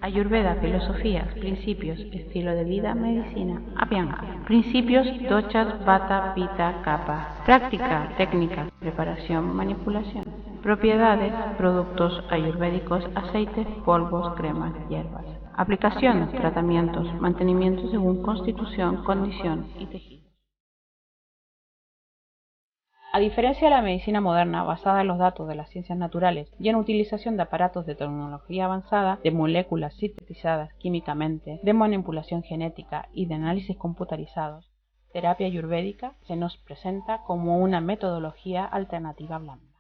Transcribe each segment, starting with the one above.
Ayurveda, filosofías, principios, estilo de vida, medicina, Abhyanga. Principios, doshas, vata, pitta, kapha. Práctica, técnicas, preparación, manipulación. Propiedades, productos ayurvédicos, aceites, polvos, cremas, hierbas. Aplicación, tratamientos, mantenimiento según constitución, condición y tejido. A diferencia de la medicina moderna, basada en los datos de las ciencias naturales y en utilización de aparatos de tecnología avanzada, de moléculas sintetizadas químicamente, de manipulación genética y de análisis computarizados, terapia ayurvédica se nos presenta como una metodología alternativa blanda.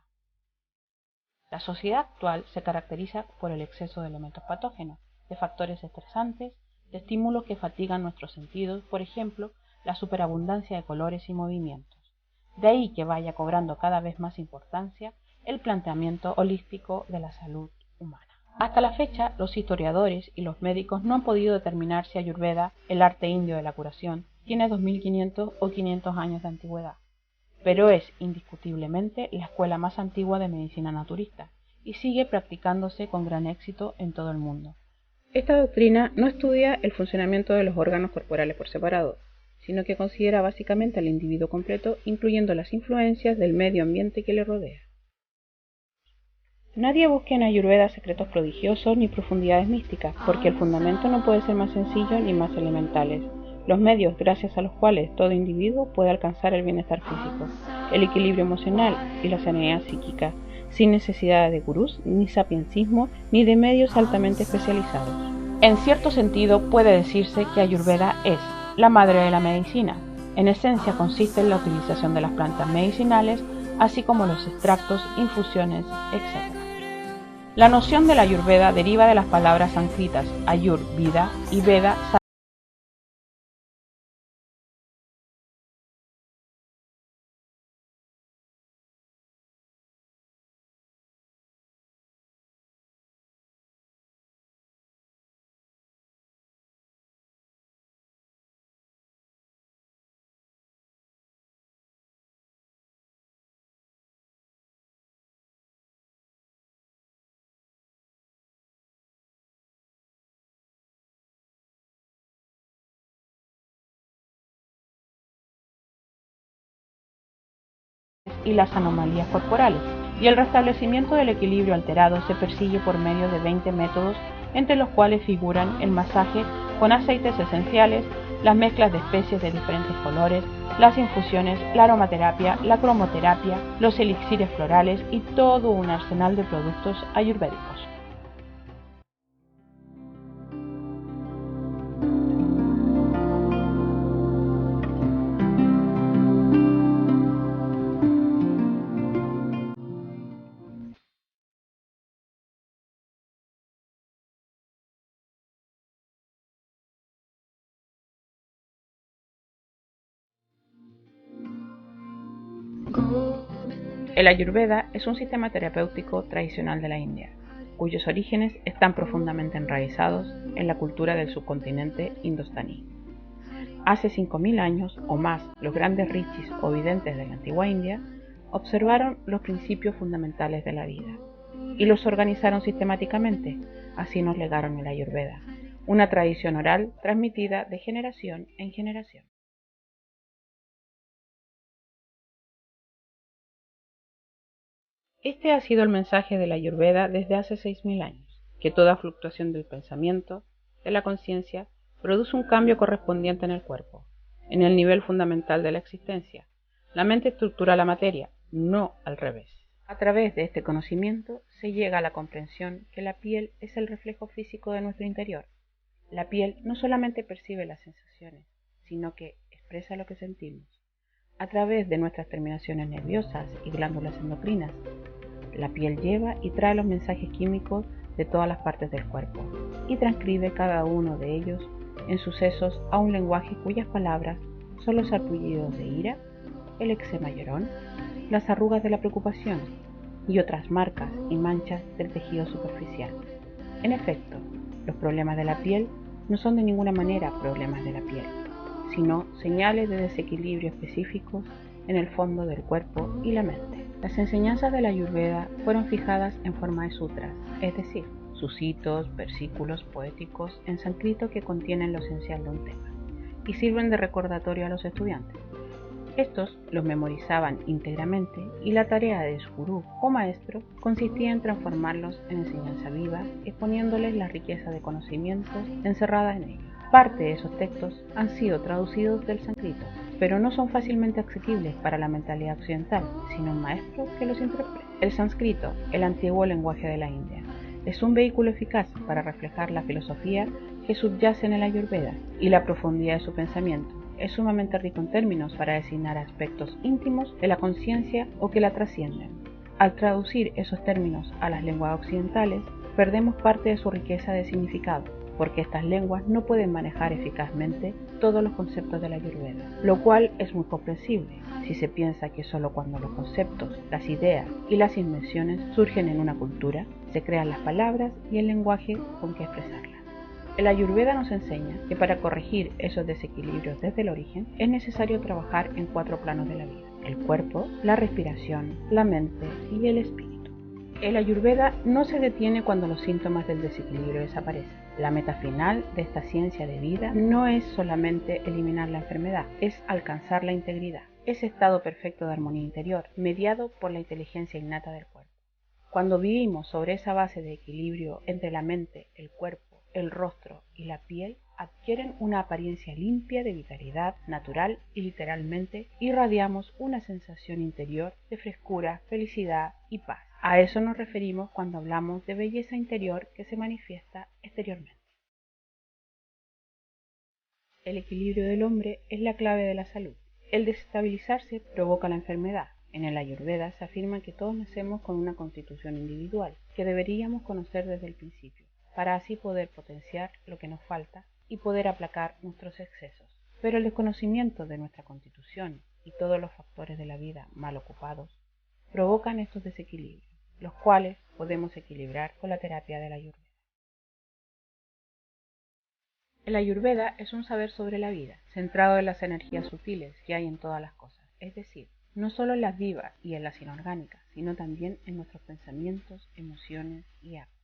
La sociedad actual se caracteriza por el exceso de elementos patógenos, de factores estresantes, de estímulos que fatigan nuestros sentidos, por ejemplo, la superabundancia de colores y movimientos. De ahí que vaya cobrando cada vez más importancia el planteamiento holístico de la salud humana. Hasta la fecha, los historiadores y los médicos no han podido determinar si Ayurveda, el arte indio de la curación, tiene 2500 o 500 años de antigüedad, pero es indiscutiblemente la escuela más antigua de medicina naturista y sigue practicándose con gran éxito en todo el mundo. Esta doctrina no estudia el funcionamiento de los órganos corporales por separado, sino que considera básicamente al individuo completo, incluyendo las influencias del medio ambiente que le rodea. Nadie busca en Ayurveda secretos prodigiosos ni profundidades místicas, porque el fundamento no puede ser más sencillo ni más elementales. Los medios gracias a los cuales todo individuo puede alcanzar el bienestar físico, el equilibrio emocional y la sanidad psíquica, sin necesidad de gurús, ni sapiencismo, ni de medios altamente especializados. En cierto sentido, puede decirse que Ayurveda es la madre de la medicina. En esencia consiste en la utilización de las plantas medicinales, así como los extractos, infusiones, etc. La noción de la Ayurveda deriva de las palabras sánscritas Ayur, vida, y Veda, y las anomalías corporales, y el restablecimiento del equilibrio alterado se persigue por medio de 20 métodos, entre los cuales figuran el masaje con aceites esenciales, las mezclas de especies de diferentes colores, las infusiones, la aromaterapia, la cromoterapia, los elixires florales y todo un arsenal de productos ayurvédicos. El Ayurveda es un sistema terapéutico tradicional de la India, cuyos orígenes están profundamente enraizados en la cultura del subcontinente indostaní. Hace 5000 años o más, los grandes rishis o videntes de la antigua India observaron los principios fundamentales de la vida y los organizaron sistemáticamente. Así nos legaron el Ayurveda, una tradición oral transmitida de generación en generación. Este ha sido el mensaje de la Ayurveda desde hace 6000 años, que toda fluctuación del pensamiento, de la conciencia, produce un cambio correspondiente en el cuerpo, en el nivel fundamental de la existencia. La mente estructura la materia, no al revés. A través de este conocimiento se llega a la comprensión que la piel es el reflejo físico de nuestro interior. La piel no solamente percibe las sensaciones, sino que expresa lo que sentimos, a través de nuestras terminaciones nerviosas y glándulas endocrinas. La piel lleva y trae los mensajes químicos de todas las partes del cuerpo y transcribe cada uno de ellos en sucesos a un lenguaje cuyas palabras son los sarpullidos de ira, el eczema llorón, las arrugas de la preocupación y otras marcas y manchas del tejido superficial. En efecto, los problemas de la piel no son de ninguna manera problemas de la piel, sino señales de desequilibrio específicos en el fondo del cuerpo y la mente. Las enseñanzas de la Ayurveda fueron fijadas en forma de sutras, es decir, sucitos, versículos poéticos en sánscrito que contienen lo esencial de un tema y sirven de recordatorio a los estudiantes. Estos los memorizaban íntegramente y la tarea de su gurú o maestro consistía en transformarlos en enseñanza viva, exponiéndoles la riqueza de conocimientos encerrada en ellos. Parte de esos textos han sido traducidos del sánscrito, pero no son fácilmente asequibles para la mentalidad occidental, sino un maestro que los interprete. El sánscrito, el antiguo lenguaje de la India, es un vehículo eficaz para reflejar la filosofía que subyace en el Ayurveda y la profundidad de su pensamiento. Es sumamente rico en términos para designar aspectos íntimos de la conciencia o que la trascienden. Al traducir esos términos a las lenguas occidentales, perdemos parte de su riqueza de significado, porque estas lenguas no pueden manejar eficazmente todos los conceptos de la Ayurveda, lo cual es muy comprensible si se piensa que solo cuando los conceptos, las ideas y las invenciones surgen en una cultura, se crean las palabras y el lenguaje con que expresarlas. El Ayurveda nos enseña que para corregir esos desequilibrios desde el origen es necesario trabajar en 4 planos de la vida: el cuerpo, la respiración, la mente y el espíritu. El Ayurveda no se detiene cuando los síntomas del desequilibrio desaparecen. La meta final de esta ciencia de vida no es solamente eliminar la enfermedad, es alcanzar la integridad, ese estado perfecto de armonía interior, mediado por la inteligencia innata del cuerpo. Cuando vivimos sobre esa base de equilibrio entre la mente, el cuerpo, el rostro y la piel, adquieren una apariencia limpia de vitalidad natural y literalmente irradiamos una sensación interior de frescura, felicidad y paz. A eso nos referimos cuando hablamos de belleza interior que se manifiesta exteriormente. El equilibrio del hombre es la clave de la salud. El desestabilizarse provoca la enfermedad. En el Ayurveda se afirma que todos nacemos con una constitución individual que deberíamos conocer desde el principio, para así poder potenciar lo que nos falta y poder aplacar nuestros excesos. Pero el desconocimiento de nuestra constitución y todos los factores de la vida mal ocupados provocan estos desequilibrios, los cuales podemos equilibrar con la terapia del Ayurveda. El Ayurveda es un saber sobre la vida, centrado en las energías sutiles que hay en todas las cosas, es decir, no solo en las vivas y en las inorgánicas, sino también en nuestros pensamientos, emociones y actos.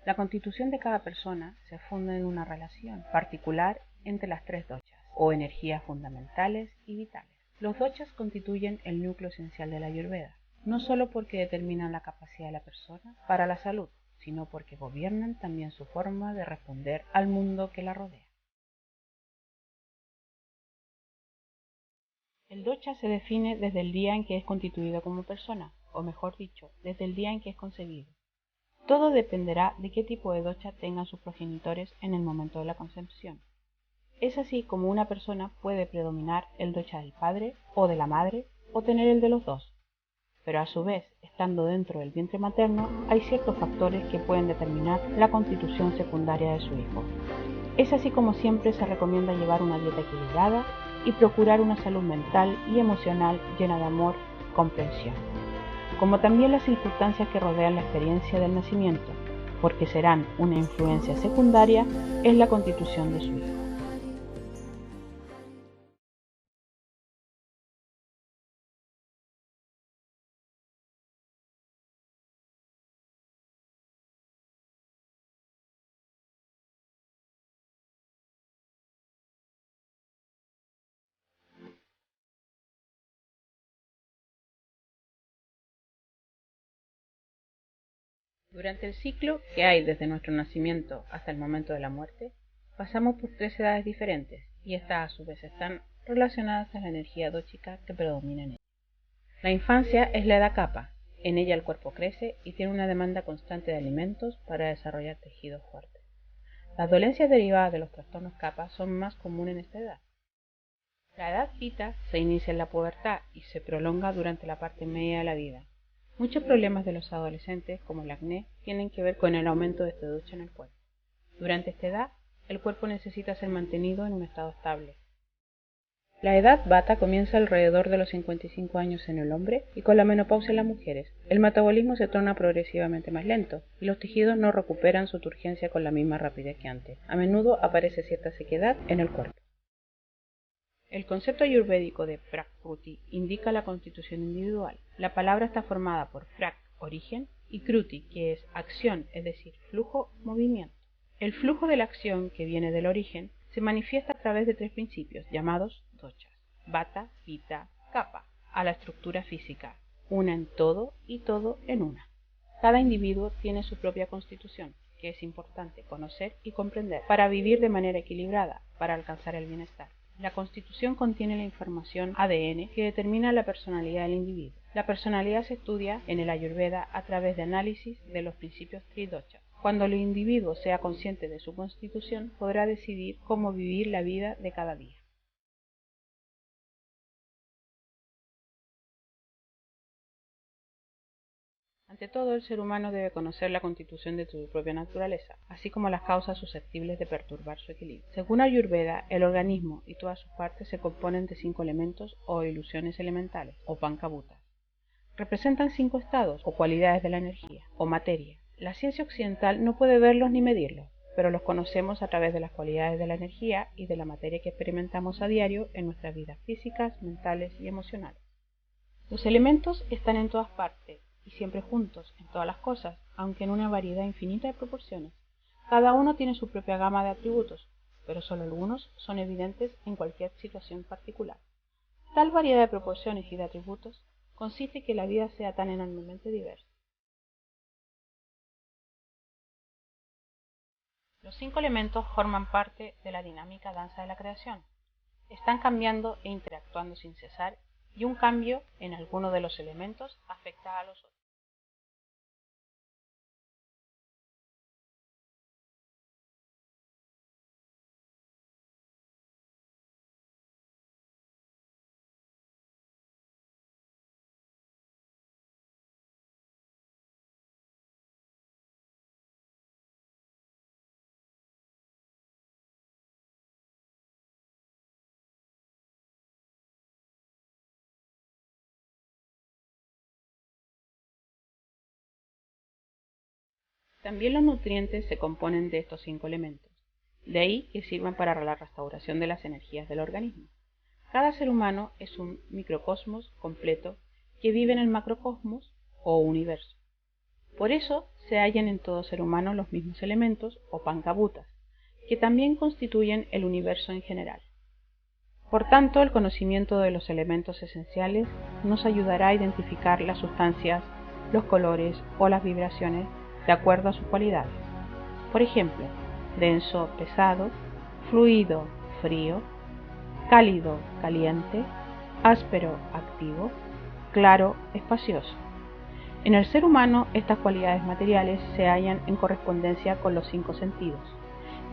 La constitución de cada persona se funda en una relación particular entre las 3 doshas, o energías fundamentales y vitales. Los doshas constituyen el núcleo esencial de la Ayurveda, no solo porque determinan la capacidad de la persona para la salud, sino porque gobiernan también su forma de responder al mundo que la rodea. El dosha se define desde el día en que es constituido como persona, o mejor dicho, desde el día en que es concebido. Todo dependerá de qué tipo de dosha tengan sus progenitores en el momento de la concepción. Es así como una persona puede predominar el dosha del padre o de la madre o tener el de los dos. Pero a su vez, estando dentro del vientre materno, hay ciertos factores que pueden determinar la constitución secundaria de su hijo. Es así como siempre se recomienda llevar una dieta equilibrada y procurar una salud mental y emocional llena de amor y comprensión, como también las circunstancias que rodean la experiencia del nacimiento, porque serán una influencia secundaria en la constitución de su hijo. Durante el ciclo que hay desde nuestro nacimiento hasta el momento de la muerte, pasamos por 3 edades diferentes, y estas a su vez están relacionadas a la energía dóchica que predomina en ella. La infancia es la edad kapha. En ella el cuerpo crece y tiene una demanda constante de alimentos para desarrollar tejidos fuertes. Las dolencias derivadas de los trastornos kapha son más comunes en esta edad. La edad pitta se inicia en la pubertad y se prolonga durante la parte media de la vida. Muchos problemas de los adolescentes, como el acné, tienen que ver con el aumento de este dosha en el cuerpo. Durante esta edad, el cuerpo necesita ser mantenido en un estado estable. La edad vata comienza alrededor de los 55 años en el hombre y con la menopausia en las mujeres. El metabolismo se torna progresivamente más lento y los tejidos no recuperan su turgencia con la misma rapidez que antes. A menudo aparece cierta sequedad en el cuerpo. El concepto ayurvédico de Prakriti indica la constitución individual. La palabra está formada por Prak, origen, y kruti, que es acción, es decir, flujo, movimiento. El flujo de la acción, que viene del origen, se manifiesta a través de tres principios llamados doshas: vata, pitta, kapha, a la estructura física, una en todo y todo en una. Cada individuo tiene su propia constitución, que es importante conocer y comprender para vivir de manera equilibrada, para alcanzar el bienestar. La constitución contiene la información ADN que determina la personalidad del individuo. La personalidad se estudia en el Ayurveda a través de análisis de los principios tridoshas. Cuando el individuo sea consciente de su constitución, podrá decidir cómo vivir la vida de cada día. Ante todo, el ser humano debe conocer la constitución de su propia naturaleza, así como las causas susceptibles de perturbar su equilibrio. Según Ayurveda, el organismo y todas sus partes se componen de 5 elementos o ilusiones elementales, o pancabhutas. Representan 5 estados o cualidades de la energía, o materia. La ciencia occidental no puede verlos ni medirlos, pero los conocemos a través de las cualidades de la energía y de la materia que experimentamos a diario en nuestras vidas físicas, mentales y emocionales. Los elementos están en todas partes y siempre juntos, en todas las cosas, aunque en una variedad infinita de proporciones. Cada uno tiene su propia gama de atributos, pero solo algunos son evidentes en cualquier situación particular. Tal variedad de proporciones y de atributos consiste en que la vida sea tan enormemente diversa. Los 5 elementos forman parte de la dinámica danza de la creación. Están cambiando e interactuando sin cesar, y un cambio en alguno de los elementos afecta a los otros. También los nutrientes se componen de estos 5 elementos, de ahí que sirvan para la restauración de las energías del organismo. Cada ser humano es un microcosmos completo que vive en el macrocosmos o universo. Por eso se hallan en todo ser humano los mismos elementos o pancabhutas, que también constituyen el universo en general. Por tanto, el conocimiento de los elementos esenciales nos ayudará a identificar las sustancias, los colores o las vibraciones de acuerdo a sus cualidades. Por ejemplo, denso, pesado; fluido, frío; cálido, caliente; áspero, activo; claro, espacioso. En el ser humano, estas cualidades materiales se hallan en correspondencia con los 5 sentidos,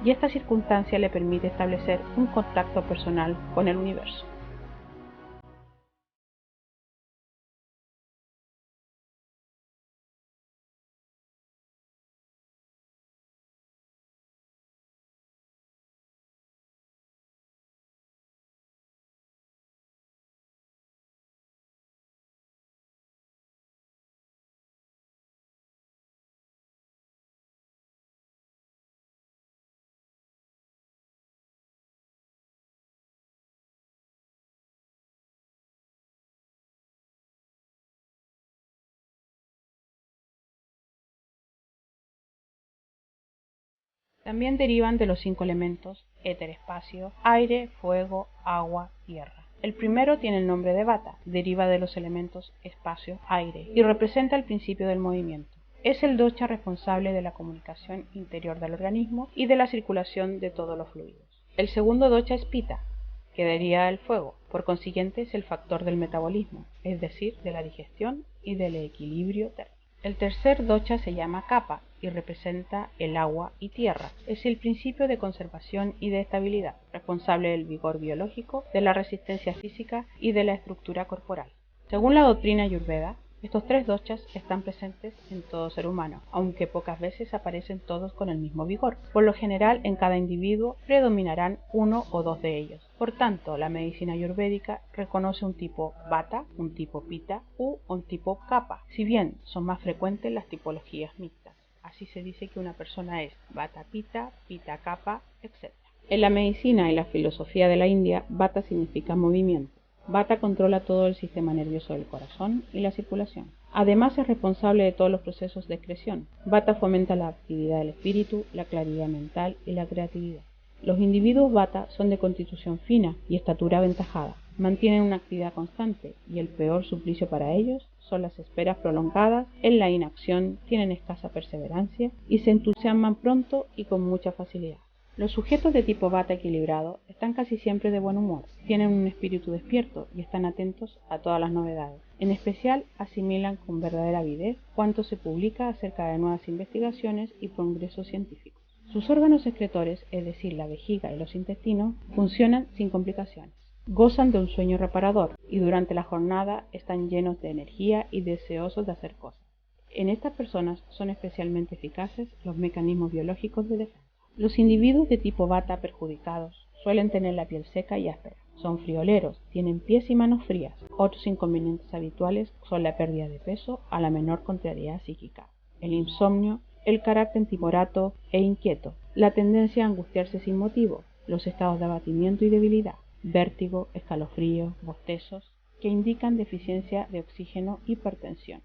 y esta circunstancia le permite establecer un contacto personal con el universo. También derivan de los 5 elementos éter, espacio, aire, fuego, agua, tierra. El primero tiene el nombre de vata, deriva de los elementos espacio, aire, y representa el principio del movimiento. Es el dosha responsable de la comunicación interior del organismo y de la circulación de todos los fluidos. El segundo dosha es pitta, que deriva del fuego, por consiguiente es el factor del metabolismo, es decir, de la digestión y del equilibrio térmico. El tercer dosha se llama kapha y representa el agua y tierra. Es el principio de conservación y de estabilidad, responsable del vigor biológico, de la resistencia física y de la estructura corporal. Según la doctrina Ayurveda, estos 3 doshas están presentes en todo ser humano, aunque pocas veces aparecen todos con el mismo vigor. Por lo general, en cada individuo predominarán 1 o 2 de ellos. Por tanto, la medicina ayurvédica reconoce un tipo vata, un tipo pitta u un tipo kapha, si bien son más frecuentes las tipologías mixtas. Así se dice que una persona es vata pitta, pitta kapha, etc. En la medicina y la filosofía de la India, vata significa movimiento. Vata controla todo el sistema nervioso del corazón y la circulación. Además es responsable de todos los procesos de excreción. Vata fomenta la actividad del espíritu, la claridad mental y la creatividad. Los individuos Vata son de constitución fina y estatura aventajada. Mantienen una actividad constante y el peor suplicio para ellos son las esperas prolongadas, en la inacción, tienen escasa perseverancia y se entusiasman pronto y con mucha facilidad. Los sujetos de tipo Vata equilibrado están casi siempre de buen humor, tienen un espíritu despierto y están atentos a todas las novedades. En especial, asimilan con verdadera avidez cuanto se publica acerca de nuevas investigaciones y progresos científicos. Sus órganos excretores, es decir, la vejiga y los intestinos, funcionan sin complicaciones. Gozan de un sueño reparador y durante la jornada están llenos de energía y deseosos de hacer cosas. En estas personas son especialmente eficaces los mecanismos biológicos de defensa. Los individuos de tipo Vata perjudicados suelen tener la piel seca y áspera. Son frioleros, tienen pies y manos frías. Otros inconvenientes habituales son la pérdida de peso a la menor contrariedad psíquica, el insomnio, el carácter timorato e inquieto, la tendencia a angustiarse sin motivo, los estados de abatimiento y debilidad, vértigo, escalofríos, bostezos, que indican deficiencia de oxígeno y hipertensión.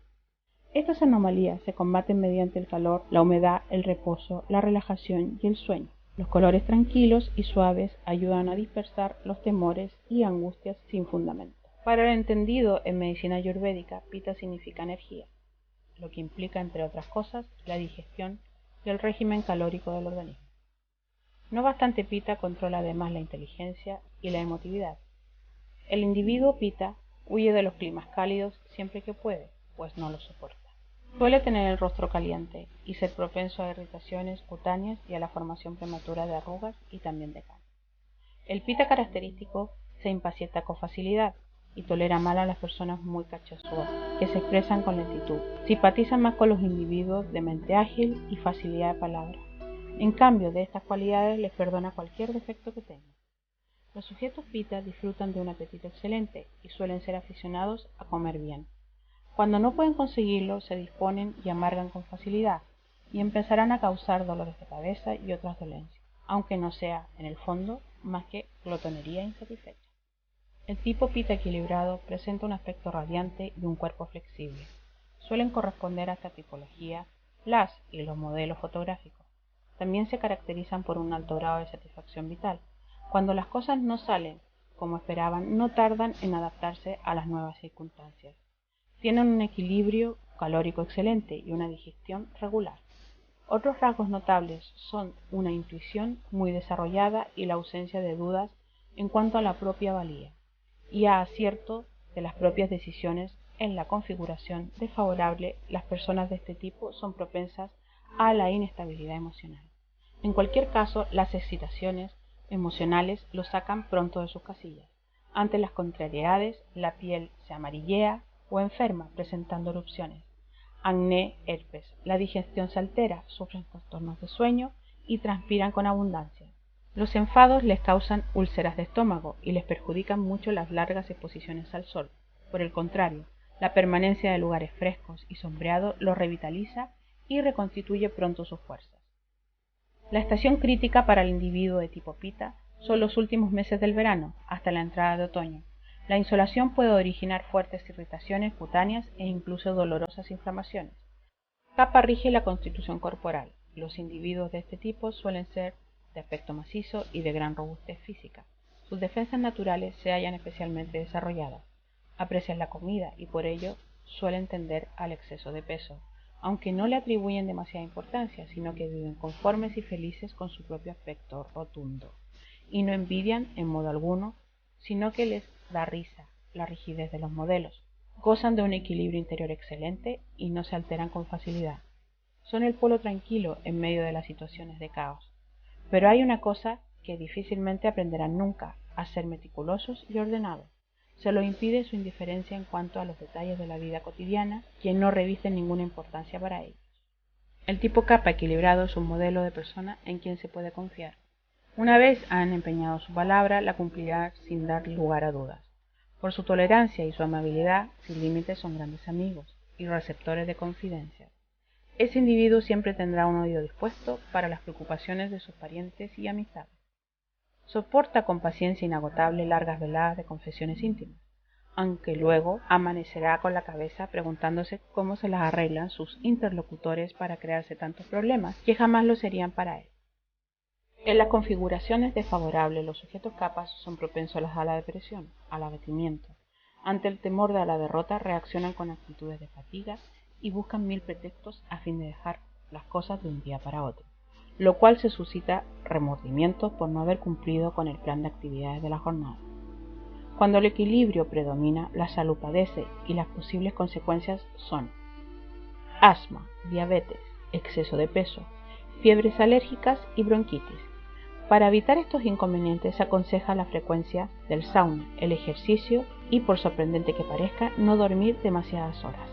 Estas anomalías se combaten mediante el calor, la humedad, el reposo, la relajación y el sueño. Los colores tranquilos y suaves ayudan a dispersar los temores y angustias sin fundamento. Para el entendido en medicina ayurvédica, Pitta significa energía, lo que implica, entre otras cosas, la digestión y el régimen calórico del organismo. No obstante, Pitta controla además la inteligencia y la emotividad. El individuo Pitta huye de los climas cálidos siempre que puede, pues no los soporta. Suele tener el rostro caliente y ser propenso a irritaciones cutáneas y a la formación prematura de arrugas y también de canas. El Pitta característico se impacienta con facilidad y tolera mal a las personas muy cachazúas, que se expresan con lentitud. Simpatiza más con los individuos de mente ágil y facilidad de palabra. En cambio, de estas cualidades les perdona cualquier defecto que tengan. Los sujetos Pitta disfrutan de un apetito excelente y suelen ser aficionados a comer bien. Cuando no pueden conseguirlo, se disponen y amargan con facilidad, y empezarán a causar dolores de cabeza y otras dolencias, aunque no sea, en el fondo, más que glotonería insatisfecha. El tipo Pitta equilibrado presenta un aspecto radiante y un cuerpo flexible. Suelen corresponder a esta tipología las y los modelos fotográficos. También se caracterizan por un alto grado de satisfacción vital. Cuando las cosas no salen como esperaban, no tardan en adaptarse a las nuevas circunstancias. Tienen un equilibrio calórico excelente y una digestión regular. Otros rasgos notables son una intuición muy desarrollada y la ausencia de dudas en cuanto a la propia valía y a acierto de las propias decisiones en la configuración desfavorable. Las personas de este tipo son propensas a la inestabilidad emocional. En cualquier caso, las excitaciones emocionales los sacan pronto de sus casillas. Ante las contrariedades, la piel se amarillea o enferma, presentando erupciones, acné, herpes. La digestión se altera, sufren trastornos de sueño y transpiran con abundancia. Los enfados les causan úlceras de estómago y les perjudican mucho las largas exposiciones al sol. Por el contrario, la permanencia de lugares frescos y sombreados los revitaliza y reconstituye pronto sus fuerzas. La estación crítica para el individuo de tipo Pitta son los últimos meses del verano, hasta la entrada de otoño. La insolación puede originar fuertes irritaciones cutáneas e incluso dolorosas inflamaciones. Kapha rige la constitución corporal. Los individuos de este tipo suelen ser de aspecto macizo y de gran robustez física. Sus defensas naturales se hallan especialmente desarrolladas. Aprecian la comida y por ello suelen tender al exceso de peso, aunque no le atribuyen demasiada importancia, sino que viven conformes y felices con su propio aspecto rotundo, y no envidian en modo alguno, sino que les da risa la rigidez de los modelos. Gozan de un equilibrio interior excelente y no se alteran con facilidad. Son el polo tranquilo en medio de las situaciones de caos. Pero hay una cosa que difícilmente aprenderán nunca, a ser meticulosos y ordenados. Se lo impide su indiferencia en cuanto a los detalles de la vida cotidiana, que no revisten ninguna importancia para ellos. El tipo Kapha equilibrado es un modelo de persona en quien se puede confiar. Una vez han empeñado su palabra, la cumplirá sin dar lugar a dudas. Por su tolerancia y su amabilidad, sin límites, son grandes amigos y receptores de confidencias. Ese individuo siempre tendrá un oído dispuesto para las preocupaciones de sus parientes y amistades. Soporta con paciencia inagotable largas veladas de confesiones íntimas. aunque luego amanecerá con la cabeza preguntándose cómo se las arreglan sus interlocutores para crearse tantos problemas que jamás lo serían para él. En las configuraciones desfavorables, los sujetos capas son propensos a la depresión, al abatimiento. Ante el temor de la derrota, reaccionan con actitudes de fatiga y buscan mil pretextos a fin de dejar las cosas de un día para otro, lo cual se suscita remordimientos por no haber cumplido con el plan de actividades de la jornada. Cuando el equilibrio predomina, la salud padece y las posibles consecuencias son asma, diabetes, exceso de peso, fiebres alérgicas y bronquitis. Para evitar estos inconvenientes se aconseja la frecuencia del sauna, el ejercicio y, por sorprendente que parezca, no dormir demasiadas horas.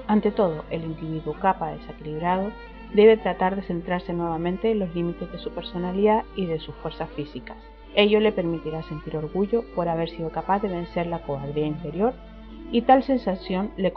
Ante todo, el individuo capa desequilibrado debe tratar de centrarse nuevamente en los límites de su personalidad y de sus fuerzas físicas. Ello le permitirá sentir orgullo por haber sido capaz de vencer la cobardía interior y tal sensación le